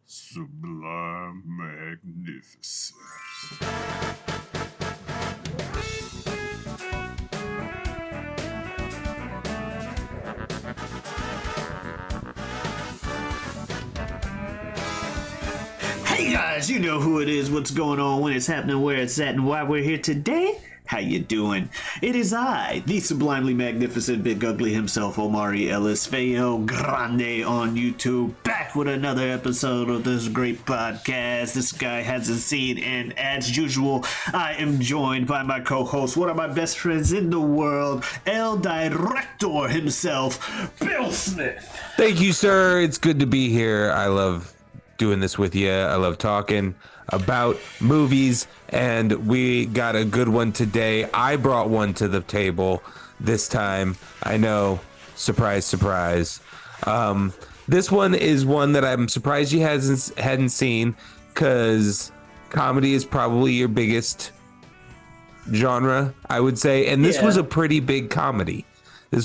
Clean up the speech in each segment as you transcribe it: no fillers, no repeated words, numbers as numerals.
Sublime magnificence. Hey guys, you know who it is, what's going on, when it's happening, where it's at, and why we're here today. How you doing? It is I, the sublimely magnificent big ugly himself, Omari Ellis Feo Grande on YouTube, back with another episode of this great podcast this guy hasn't seen, and as usual, I am joined by my co-host, one of my best friends in the world, El Director himself, Bill Smith. Thank you, sir. It's good to be here. I love doing this with you. I love talking about movies, and we got a good one today. I brought one to the table this time. I know, surprise, surprise. This one is one that I'm surprised you hadn't seen, because comedy is probably your biggest genre, I would say, and this was a pretty big comedy. We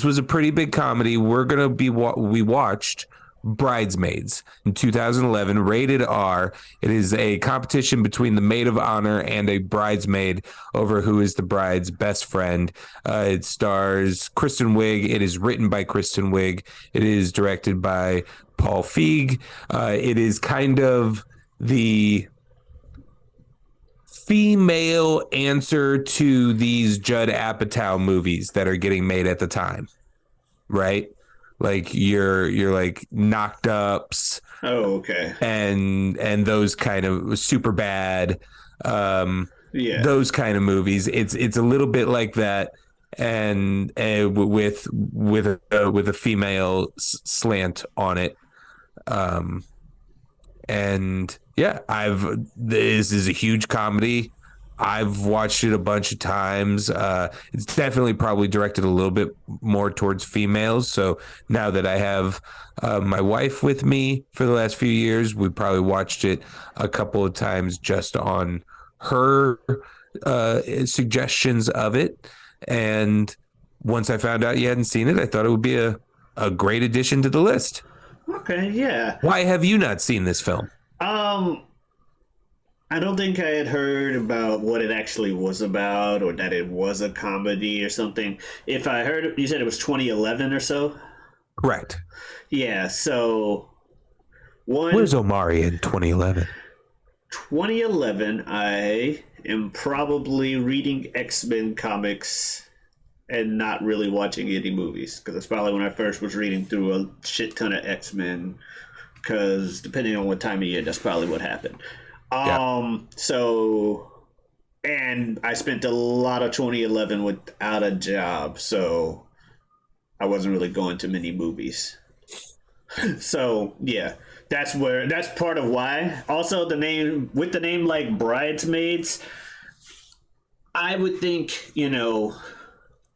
watched Bridesmaids in 2011, rated R. It is a competition between the maid of honor and a bridesmaid over who is the bride's best friend. It stars Kristen Wiig. It is written by Kristen Wiig. It is directed by Paul Feig. It is kind of the female answer to these Judd Apatow movies that are getting made at the time, right? Like you're like Knocked Ups. Oh, okay. And those kind of Super Bad. Those kind of movies. It's a little bit like that, and with a female slant on it. And yeah, this is a huge comedy. I've watched it a bunch of times. It's definitely probably directed a little bit more towards females. So now that I have my wife with me for the last few years, we probably watched it a couple of times just on her suggestions of it. And once I found out you hadn't seen it, I thought it would be a great addition to the list. Okay, yeah. Why have you not seen this film? I don't think I had heard about what it actually was about, or that it was a comedy or something. If I heard, you said it was 2011 or so? Correct. Yeah, so where's Omari in 2011? 2011, I am probably reading X-Men comics and not really watching any movies, because that's probably when I first was reading through a shit ton of X-Men, because depending on what time of year, that's probably what happened. So, and I spent a lot of 2011 without a job, so I wasn't really going to many movies. So, yeah, that's part of why. Also, the name like Bridesmaids, I would think,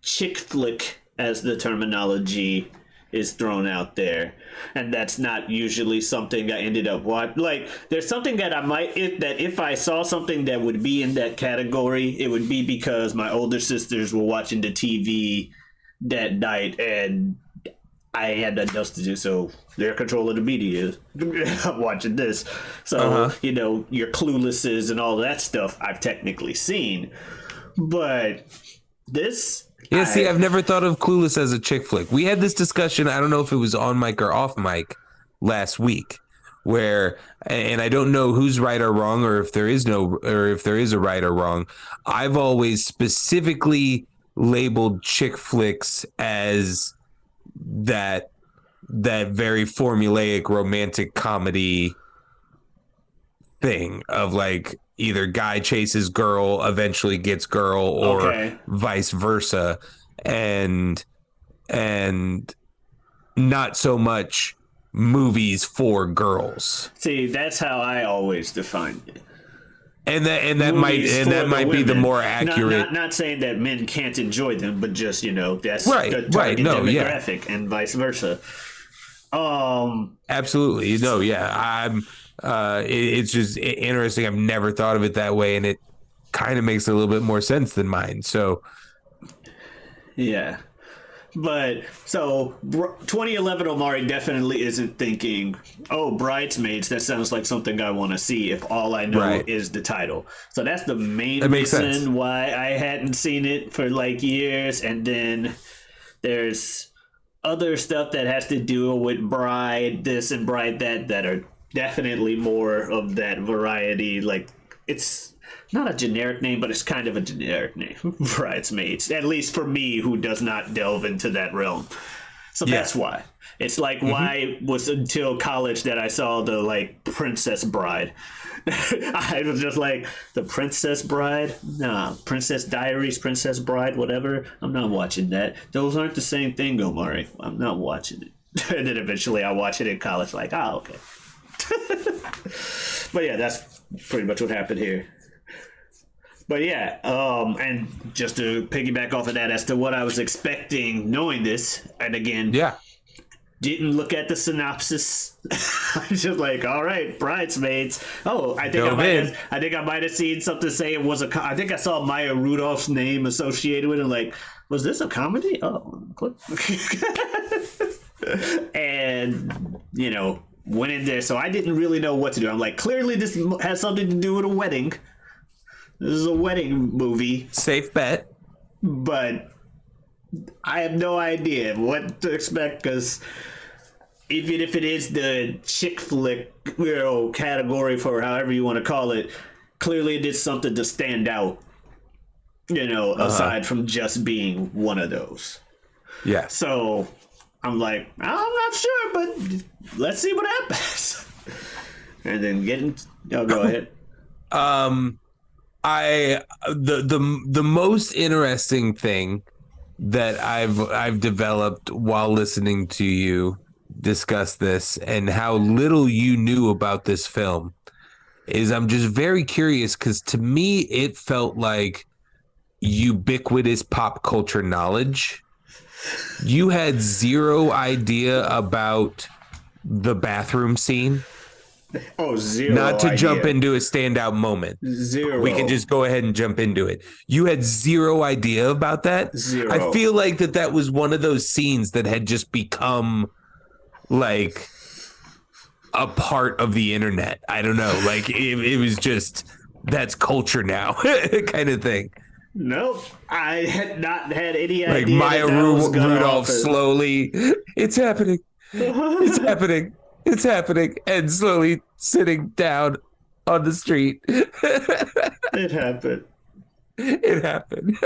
chick flick as the terminology is thrown out there, and that's not usually something I ended up watching. Like, there's something that if I saw something that would be in that category, it would be because my older sisters were watching the TV that night and I had nothing else to do, so they're controlling the media. I'm watching this, so your Cluelesses and all that stuff I've technically seen, but this. Yeah, see, I've never thought of Clueless as a chick flick. We had this discussion, I don't know if it was on mic or off mic last week, where, and I don't know who's right or wrong, or if there is a right or wrong. I've always specifically labeled chick flicks as that very formulaic romantic comedy thing of like, either guy chases girl, eventually gets girl, or vice versa, and not so much movies for girls. See, that's how I always defined it. And that might be the more accurate. Not saying that men can't enjoy them, but just that's the target demographic, and vice versa. Absolutely, it's just interesting. I've never thought of it that way, and it kind of makes a little bit more sense than mine. So, yeah, But so 2011 Omari definitely isn't thinking, oh, Bridesmaids, that sounds like something I want to see if all I know Right. is the title. So that's the main That makes reason sense. why I hadn't seen it for like years. And then there's other stuff that has to do with Bride this and Bride that are definitely more of that variety. Like, it's not a generic name, but it's kind of a generic name. Bridesmaids, at least for me, who does not delve into that realm. So Yeah. that's why. It's like why it was until college that I saw the like Princess Bride. I was just like, the Princess Bride? Nah, Princess Diaries, Princess Bride, whatever. I'm not watching that. Those aren't the same thing, Omari. I'm not watching it. And then eventually I watch it in college, like, oh, okay. But yeah, that's pretty much what happened here. But yeah, and just to piggyback off of that, as to what I was expecting knowing this, and again, Yeah. didn't look at the synopsis. I was just like, all right, Bridesmaids. Oh, I think I might have seen something say it was I think I saw Maya Rudolph's name associated with it. Like, was this a comedy? Oh, click. And went in there, so I didn't really know what to do. I'm like, clearly this has something to do with a wedding. This is a wedding movie, Safe bet. but I have no idea what to expect, because even if it is the chick flick, category for however you want to call it, clearly it did something to stand out, aside from just being one of those. Yeah. So I'm like, I'm not sure, but let's see what happens. And then go ahead. The most interesting thing that I've developed while listening to you discuss this and how little you knew about this film is I'm just very curious, because to me it felt like ubiquitous pop culture knowledge. You had zero idea about the bathroom scene. Oh, zero. Not to idea. jump into a standout moment. Zero. We can just go ahead and jump into it. You had zero idea about that? Zero. I feel like that was one of those scenes that had just become like a part of the internet. I don't know. Like it was just, that's culture now kind of thing. Nope. I had not had any Like idea. Maya Rudolph slowly, it's happening. It's happening. It's happening. And slowly sitting down on the street. It happened. It happened.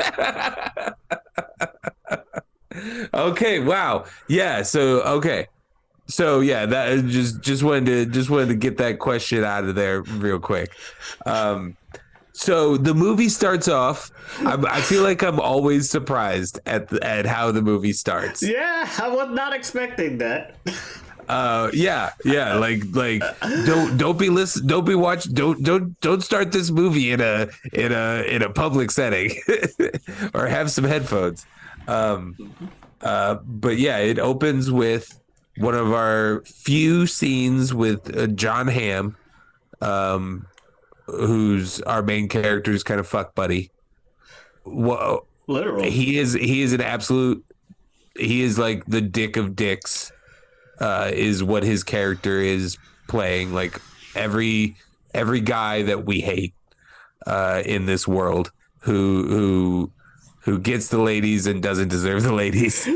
Okay. Wow. Yeah. So, okay. So yeah, that just wanted to get that question out of there real quick. So the movie starts off. I feel like I'm always surprised at how the movie starts. Yeah, I was not expecting that. Yeah. Like don't be listen. Don't be watch. Don't start this movie in a public setting, or have some headphones. But yeah, it opens with one of our few scenes with John Hamm, who's our main character's kind of fuck buddy. Whoa. Literal. He is an absolute. He is like the dick of dicks. Is what his character is playing. Like every guy that we hate in this world, who gets the ladies and doesn't deserve the ladies.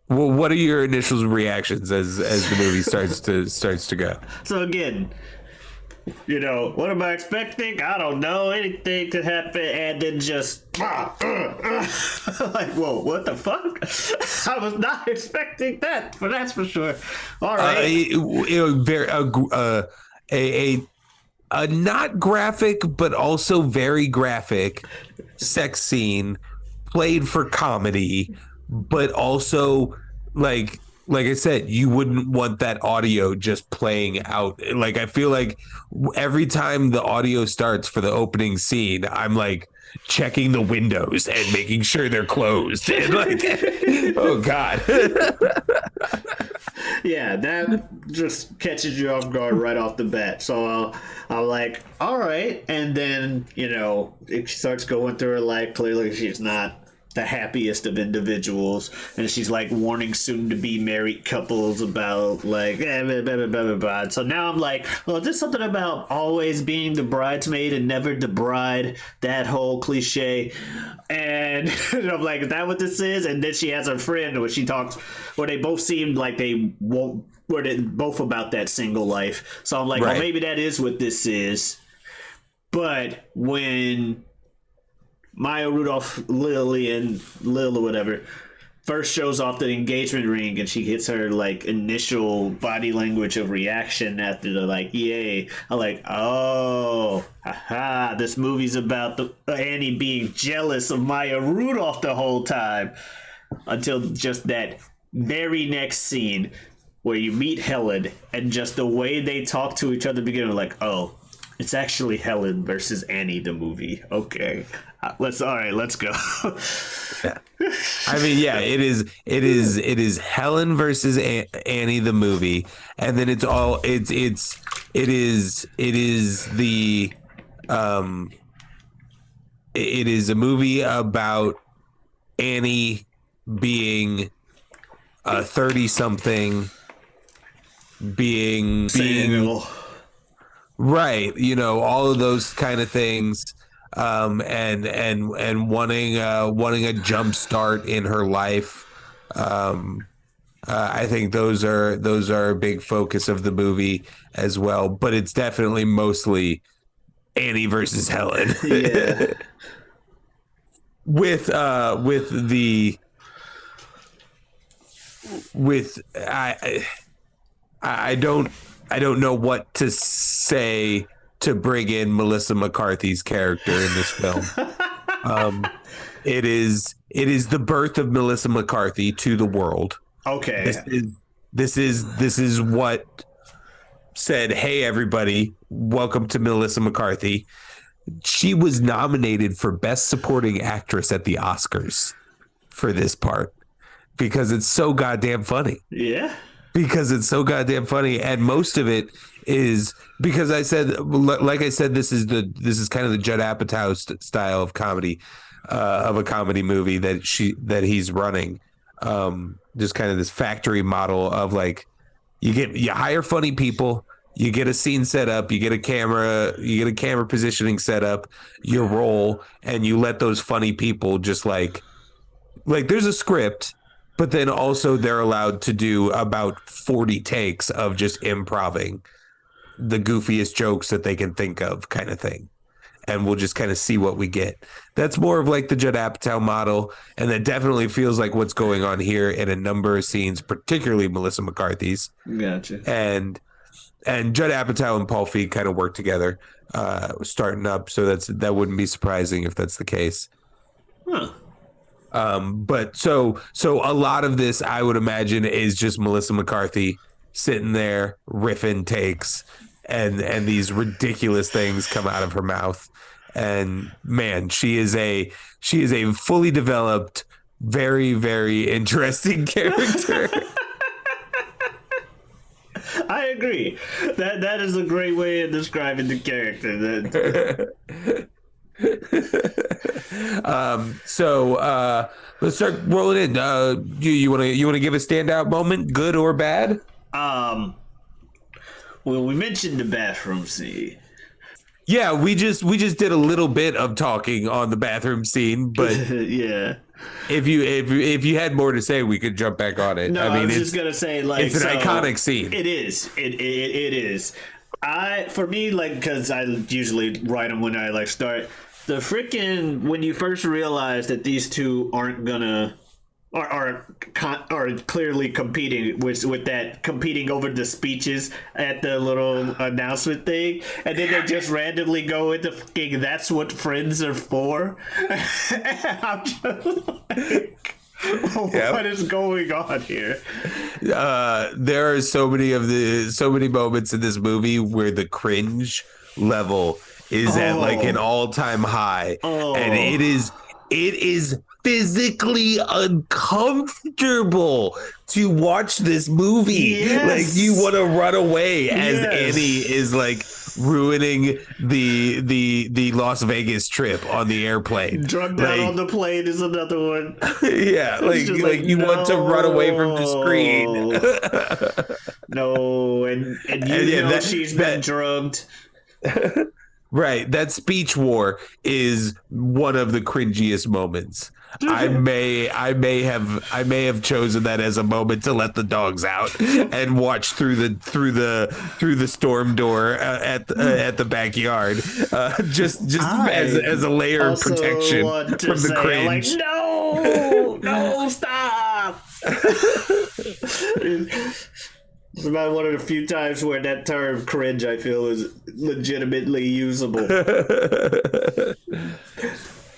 Well, what are your initial reactions as the movie starts to go? So again, what am I expecting? I don't know. Anything could happen, and then just like, whoa, what the fuck? I was not expecting that, but that's for sure. All right, a not graphic, but also very graphic sex scene played for comedy, but also like I said, you wouldn't want that audio just playing out. Like, I feel like every time the audio starts for the opening scene, I'm like checking the windows and making sure they're closed. And like, oh God. Yeah, that just catches you off guard right off the bat. So I'm like, all right. And then, it starts going through her life. Clearly she's not the happiest of individuals, and she's like warning soon to be married couples about like blah, blah, blah, blah, blah. So now I'm like, well, is this something about always being the bridesmaid and never the bride, that whole cliche? And I'm like, is that what this is? And then she has a friend where she talks, where they both seem like they won't, where they both about that single life. So I'm like, Right. well, maybe that is what this is. But when Maya Rudolph, Lil or whatever, first shows off the engagement ring and she gets her like initial body language of reaction after the like yay, I'm like, oh, haha, this movie's about Annie being jealous of Maya Rudolph the whole time, until just that very next scene where you meet Helen and just the way they talk to each other beginning, like, oh, it's actually Helen versus Annie the movie. Okay. Let's go. Yeah. I mean, yeah, it is Helen versus Annie the movie, and then it is a movie about Annie being a 30-something, being Single. right, all of those kind of things, and wanting a jump start in her life. I think those are a big focus of the movie as well, but it's definitely mostly Annie versus Helen. Yeah. with I don't know what to say to bring in Melissa McCarthy's character in this film. It is the birth of Melissa McCarthy to the world. Okay. This is what said, hey everybody, welcome to Melissa McCarthy. She was nominated for Best Supporting Actress at the Oscars for this part because it's so goddamn funny. Yeah. Because it's so goddamn funny, and most of it is because like I said, this is kind of the Judd Apatow style of comedy, of a comedy movie that he's running. Just kind of this factory model of like you hire funny people, you get a scene set up, you get a camera positioning set up, you roll, and you let those funny people just like there's a script. But then also they're allowed to do about 40 takes of just improvising the goofiest jokes that they can think of, kind of thing. And we'll just kind of see what we get. That's more of like the Judd Apatow model. And that definitely feels like what's going on here in a number of scenes, particularly Melissa McCarthy's. Gotcha. And Judd Apatow and Paul Feig kind of work together, starting up. So that wouldn't be surprising if that's the case. Huh. But so a lot of this, I would imagine, is just Melissa McCarthy sitting there riffing takes, and these ridiculous things come out of her mouth. And man, she is a fully developed, very, very interesting character. I agree. That is a great way of describing the character. So let's start rolling in. You want to give a standout moment, good or bad? Well, we mentioned the bathroom scene. Yeah, we just did a little bit of talking on the bathroom scene, but yeah. If you had more to say, we could jump back on it. No, I was just gonna say, like, it's an iconic scene. It is. It is. For me, like, because I usually write them when I like start. The freaking when you first realize that these two aren't gonna are clearly competing with that competing over the speeches at the little announcement thing, and then they just randomly go into fucking that's what friends are for. I'm just like, what is going on here? There are so many moments in this movie where the cringe level is at like an all-time high, and it is physically uncomfortable to watch this movie. Yes. Like you want to run away as Annie is like ruining the Las Vegas trip on the airplane. Drugged out on the plane is another one. Yeah, It's just like you want to run away from the screen. No, and And yeah, she's been drugged. right. That speech war is one of the cringiest moments. I may have chosen that as a moment to let the dogs out and watch through the storm door at the backyard, just as a layer of protection from the cringe. I'm like, no, stop. It's about one of the few times where that term cringe, I feel, is legitimately usable.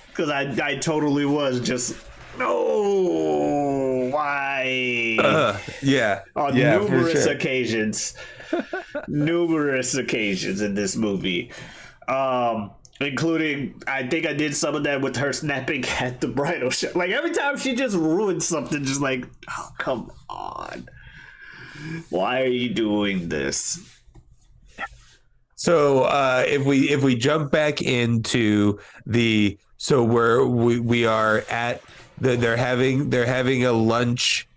Because I totally was just, no, why? Yeah. On numerous occasions. Numerous occasions in this movie. Including, I think I did some of that with her snapping at the bridal shower. Like, every time she just ruined something, just like, oh, come on. Why are you doing this? So if we jump back into we are at they're having a lunch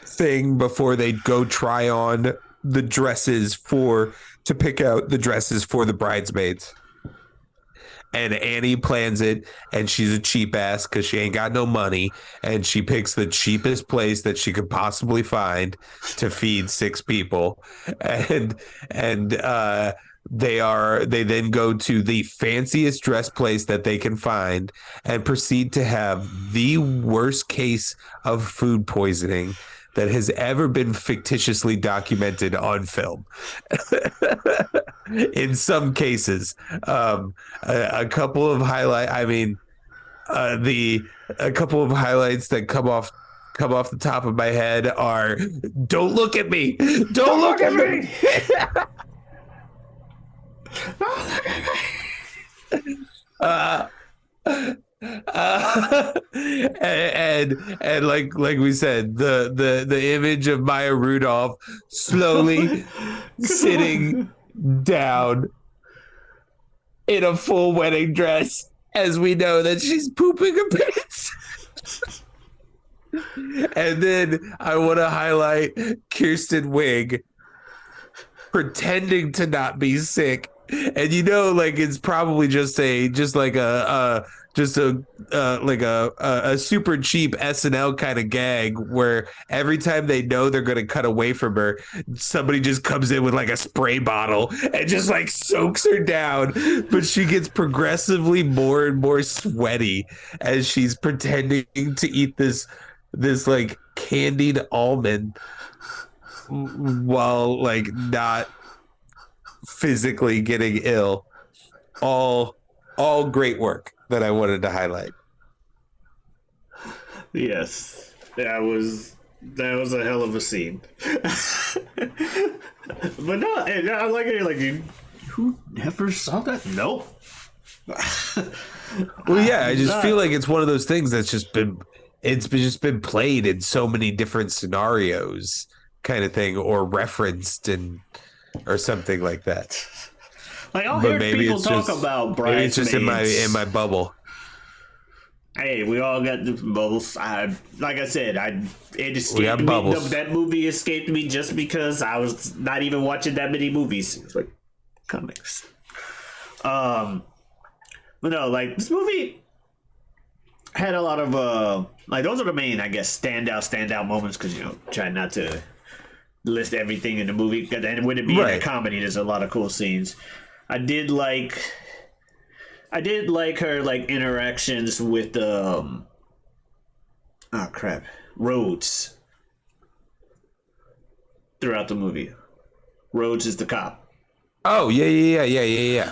thing before they go try on the dresses to pick out the dresses for the bridesmaids. And Annie plans it, and she's a cheap ass because she ain't got no money, and she picks the cheapest place that she could possibly find to feed 6 people, and they then go to the fanciest dress place that they can find and proceed to have the worst case of food poisoning that has ever been fictitiously documented on film. In some cases, a couple of a couple of highlights that come off the top of my head are, don't look at me, don't look at me. And like we said, the image of Maya Rudolph slowly sitting down in a full wedding dress, as we know that she's pooping her pants. And then I want to highlight Kirsten Wiig pretending to not be sick, and like it's probably just a super cheap SNL kind of gag where every time they know they're going to cut away from her, somebody just comes in with like a spray bottle and just like soaks her down, but she gets progressively more and more sweaty as she's pretending to eat this like candied almond while like not physically getting ill. All great work that I wanted to highlight. Yes, that was a hell of a scene. But no, I like it. Like, who never saw that? Nope. Well, yeah, I just feel like it's one of those things that's just been played in so many different scenarios, kind of thing, or referenced or something like that. Like, I'll hear people talk about Bridesmaids. Maybe it's just in my bubble. Hey, we all got the bubbles. Like I said, it escaped me. That movie escaped me just because I was not even watching that many movies. It's like comics. But no, like, this movie had a lot of like, those are the main, I guess, standout moments, because try not to list everything in the movie, and with it being a comedy, there's a lot of cool scenes. I did like her like interactions with Rhodes throughout the movie. Rhodes is the cop. Oh yeah.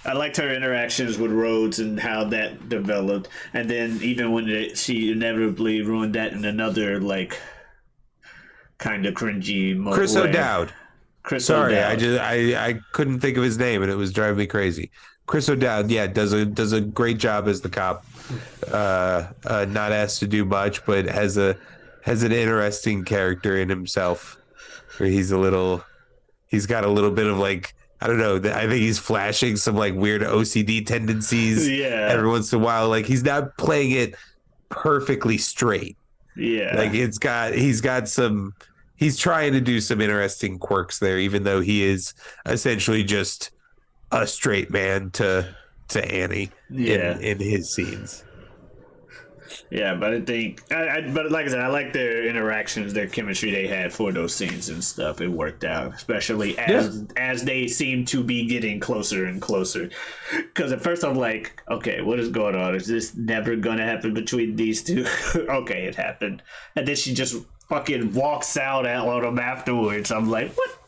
I liked her interactions with Rhodes and how that developed, and then even when she inevitably ruined that in another like kind of cringy moment. Chris O'Dowd. Sorry, O'Dowd. I couldn't think of his name, and it was driving me crazy. Chris O'Dowd, yeah, does a great job as the cop. Not asked to do much, but has an interesting character in himself, where he's a little He's got a little bit of like, I don't know. I think he's flashing some like weird OCD tendencies Yeah. every once in a while. Like he's not playing it perfectly straight. Like Yeah. he's trying to do some interesting quirks there, even though he is essentially just a straight man to Annie Yeah. in his scenes. Yeah, but I think, but like I said, I like their interactions, their chemistry they had for those scenes and stuff. It worked out, especially Yeah. as they seem to be getting closer and closer. Because at first I'm like, okay, what is going on? Is this never gonna happen between these two? Okay, it happened, and then she just fucking walks out on him afterwards. I'm like, what?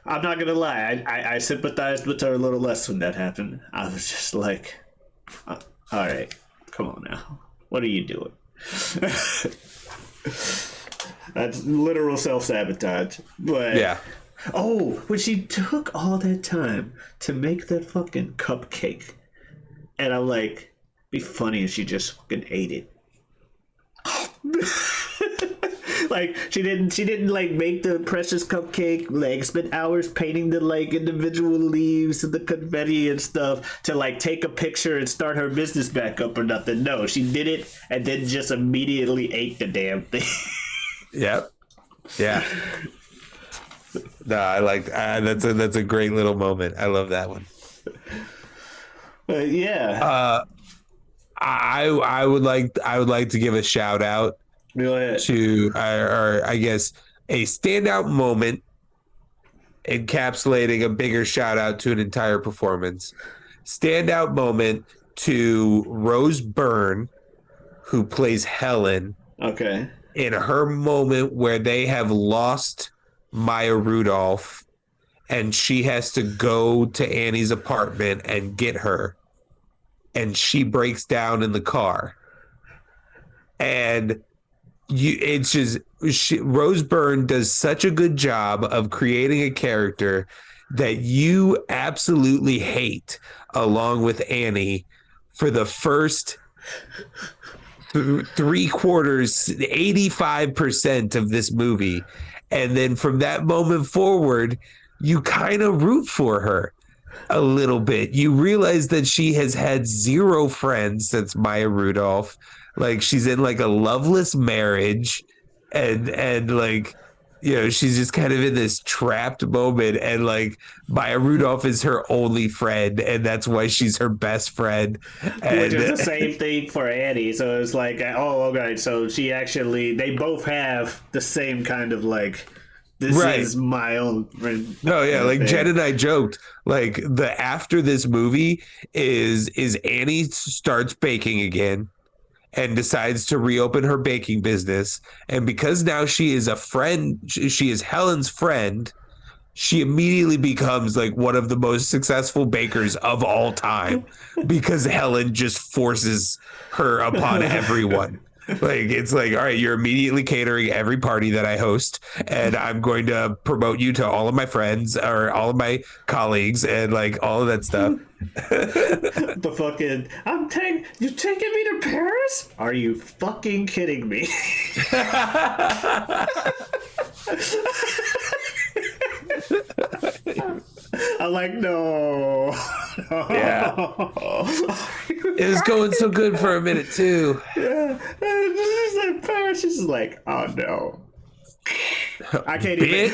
I'm not gonna lie, I sympathized with her a little less when that happened. I was just like, all right. Come on now. What are you doing? That's literal self-sabotage. But Yeah. oh, when she took all that time to make that fucking cupcake. And I'm like, be funny if she just fucking ate it. Like she didn't like make the precious cupcake, like spend hours painting the like individual leaves and the confetti and stuff to like take a picture and start her business back up or nothing. No, she did it and then just immediately ate the damn thing. Yep. Yeah. No, I like that's a great little moment. I love that one. Yeah. I would like to give a shout out Go ahead. to or I guess a standout moment encapsulating a bigger shout out to an entire performance. Standout moment to Rose Byrne, who plays Helen, Okay. in her moment where they have lost Maya Rudolph and she has to go to Annie's apartment and get her, and she breaks down in the car. And it's just Rose Byrne does such a good job of creating a character that you absolutely hate, along with Annie, for the first 3/4, 85% of this movie. And then from that moment forward, you kind of root for her a little bit. You realize that she has had zero friends since Maya Rudolph. Like she's in like a loveless marriage, and like, you know, she's just kind of in this trapped moment, and like Maya Rudolph is her only friend, and that's why she's her best friend. Which is the And same thing for Annie. So it's like, oh, okay. So they both have the same kind of like, this Right. is my own friend. No, yeah, like thing. Jen and I joked, like the after this movie is Annie starts baking again and decides to reopen her baking business, and because now she is a friend, she is Helen's friend, she immediately becomes like one of the most successful bakers of all time because Helen just forces her upon everyone. Like it's like, all right, you're immediately catering every party that I host, and I'm going to promote you to all of my friends or all of my colleagues and like all of that stuff. The fucking, you taking me to Paris? Are you fucking kidding me? I'm like, no. Yeah. It was going so good for a minute too. Yeah. She's like, Paris. She's just like, oh no. I can't even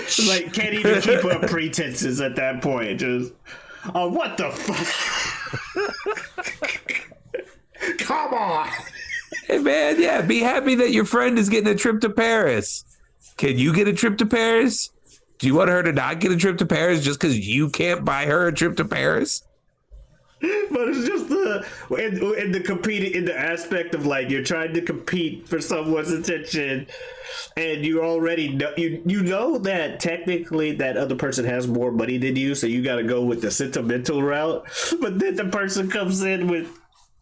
can't even keep up pretenses at that point. Just, oh, what the fuck? Come on. Hey man, yeah, be happy that your friend is getting a trip to Paris. Can you get a trip to Paris? Do you want her to not get a trip to Paris just because you can't buy her a trip to Paris? But it's just in the aspect of like you're trying to compete for someone's attention, and you already know you know that technically that other person has more money than you, so you got to go with the sentimental route. But then the person comes in with,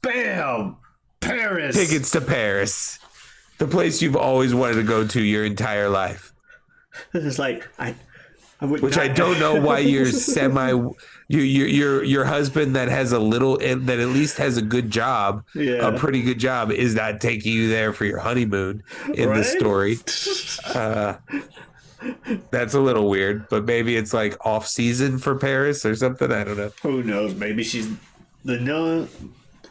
bam, Paris Tickets to Paris, the place you've always wanted to go to your entire life. It's like I would Which not, I don't know why you're your husband that has a little, that at least has a good job, Yeah. a pretty good job, is not taking you there for your honeymoon in this Right? story. That's a little weird, but maybe it's like off season for Paris or something. I don't know. Who knows? Maybe she's the no.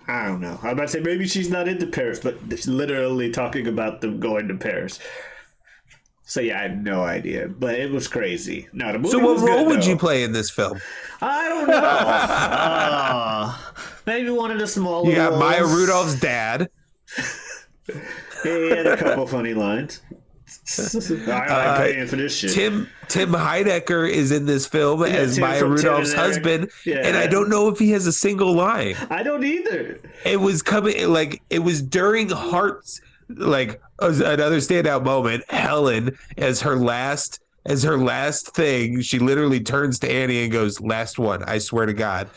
I don't know. I'm about to say maybe she's not into Paris, but it's literally talking about them going to Paris. So yeah, I have no idea, but it was crazy. No, the movie So, what was role good, would though. you play in this film? I don't know. Maybe one of the smaller You got roles. Maya Rudolph's dad. He had a couple funny lines. I like paying for this shit. Tim Heidecker is in this film as Tim Maya from Tim Rudolph's and Eric. husband, Yeah. and I don't know if he has a single line. I don't either. It was coming like it was during Heart's like another standout moment. Helen as her last thing, she literally turns to Annie and goes, "Last one, I swear to God."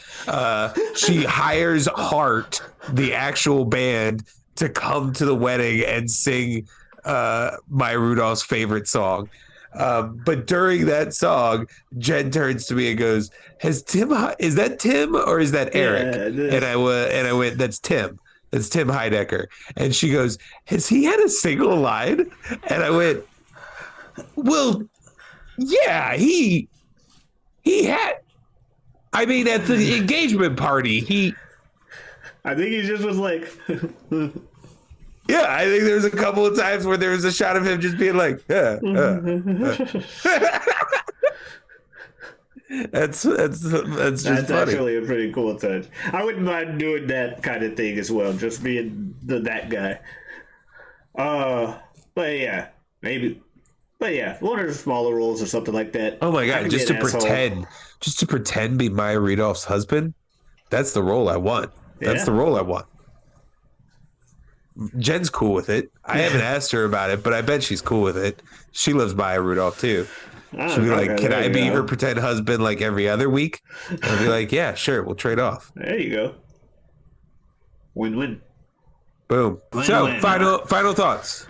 She hires Heart, the actual band, to come to the wedding and sing Maya Rudolph's favorite song. But during that song, Jen turns to me and goes, is that Tim or is that Eric?" Yeah, it is. And I went, "That's Tim. That's Tim Heidecker." And she goes, "Has he had a single line?" And I went, "Well, yeah, he had. I mean, at the engagement party, I think he just was like, yeah, I think there's a couple of times where there was a shot of him just being like, That's just that's funny. actually a pretty cool touch. I wouldn't mind doing that kind of thing as well, just being that guy. But yeah, maybe. But yeah, one of the smaller roles or something like that. Oh my I god, could just be to an asshole. pretend be Maya Rudolph's husband. That's the role I want. That's Yeah. the role I want. Jen's cool with it. I haven't asked her about it, but I bet she's cool with it. She loves Maya Rudolph too. She'll be like, Okay, "Can there I you be go. her pretend husband like every other week?" And I'll be like, "Yeah, sure, we'll trade off." There you go. Win-win. Boom. Win, So, win. final thoughts.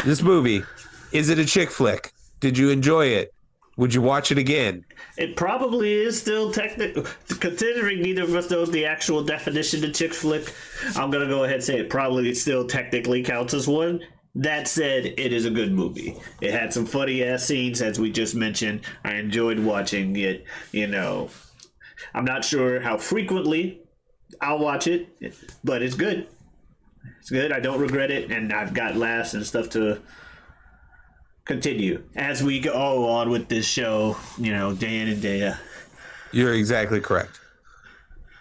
This movie, is it a chick flick? Did you enjoy it? Would you watch it again? It probably is still technical, considering neither of us knows the actual definition of chick flick. I'm gonna go ahead and say it probably still technically counts as one. That said, it is a good movie. It had some funny ass scenes, as we just mentioned. I enjoyed watching it. You know, I'm not sure how frequently I'll watch it, but it's good. It's good. I don't regret it, and I've got laughs and stuff to continue as we go on with this show, you know, day in and day out. You're exactly correct.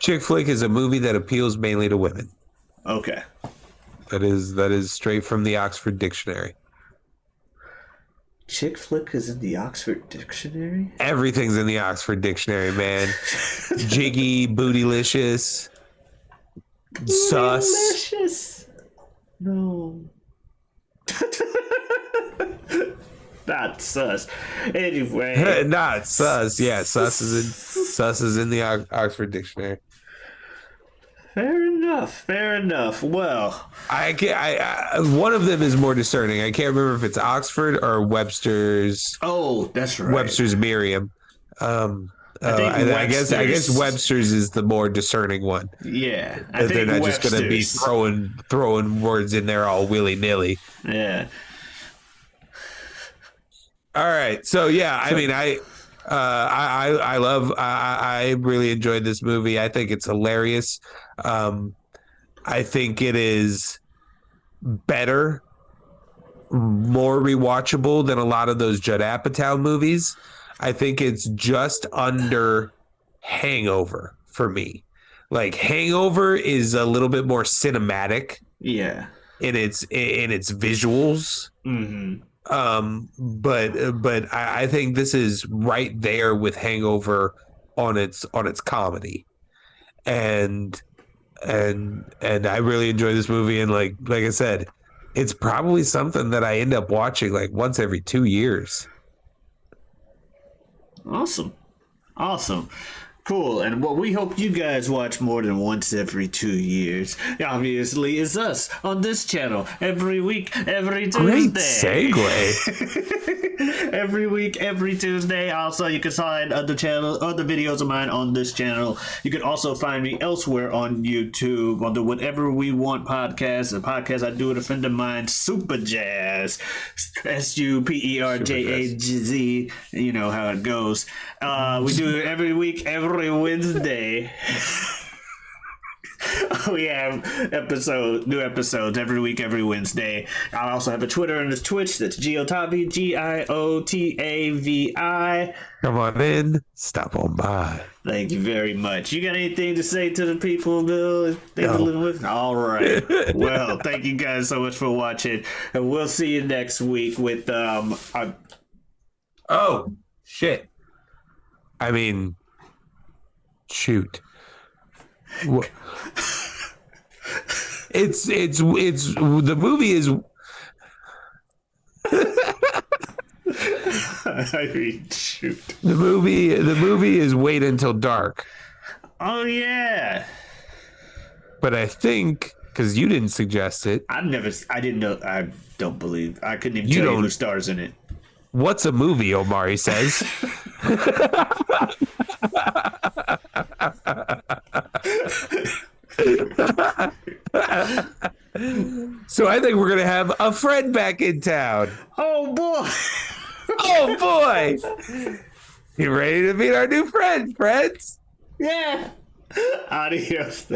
Chick flick is a movie that appeals mainly to women. Okay. That is straight from the Oxford Dictionary. Chick flick is in the Oxford Dictionary? Everything's in the Oxford Dictionary, man. Jiggy, bootylicious, sus. Delicious. No. Not sus. Anyway. Not sus. Yeah, sus is in the Oxford Dictionary. Fair enough. Fair enough. Well, I one of them is more discerning. I can't remember if it's Oxford or Webster's. oh, that's right. Webster's Merriam. I guess Webster's- Webster's is the more discerning one. Yeah. That they're not just going to be Webster's. throwing words in there all willy nilly. Yeah. All right, so yeah, I mean, I really enjoyed this movie. I think it's hilarious. I think it is better, more rewatchable than a lot of those Judd Apatow movies. I think it's just under Hangover for me. Like Hangover is a little bit more cinematic Yeah. in its visuals. Mm-hmm. But I think this is right there with Hangover on its comedy, and I really enjoy this movie. And like I said, it's probably something that I end up watching like once every 2 years. Awesome. Awesome. Cool. And what we hope you guys watch more than once every 2 years, obviously, is us on this channel every week, every Great Tuesday. segue. Every week, every Tuesday. Also, you can find other videos of mine on this channel. You can also find me elsewhere on YouTube on the Whatever We Want podcast, a podcast I do with a friend of mine, Super Jazz, SUPERJAZ. You know how it goes. We do it every week, every Wednesday. We have new episodes every week, every Wednesday. I also have a Twitter and a Twitch. That's Giotavi, GIOTAVI. Come on in, stop on by. Thank you very much. You got anything to say to the people, Bill? No. All right. Well, thank you guys so much for watching, and we'll see you next week with Oh shit! I mean, shoot. It's the movie is. I mean, shoot. The movie is Wait Until Dark. Oh yeah. But I think because you didn't suggest it. I didn't know. I don't believe. I couldn't even tell you who stars in it. What's a movie? Omari says. So I think we're gonna have a friend back in town. Oh boy! Oh boy! You ready to meet our new friends? Yeah. Adios.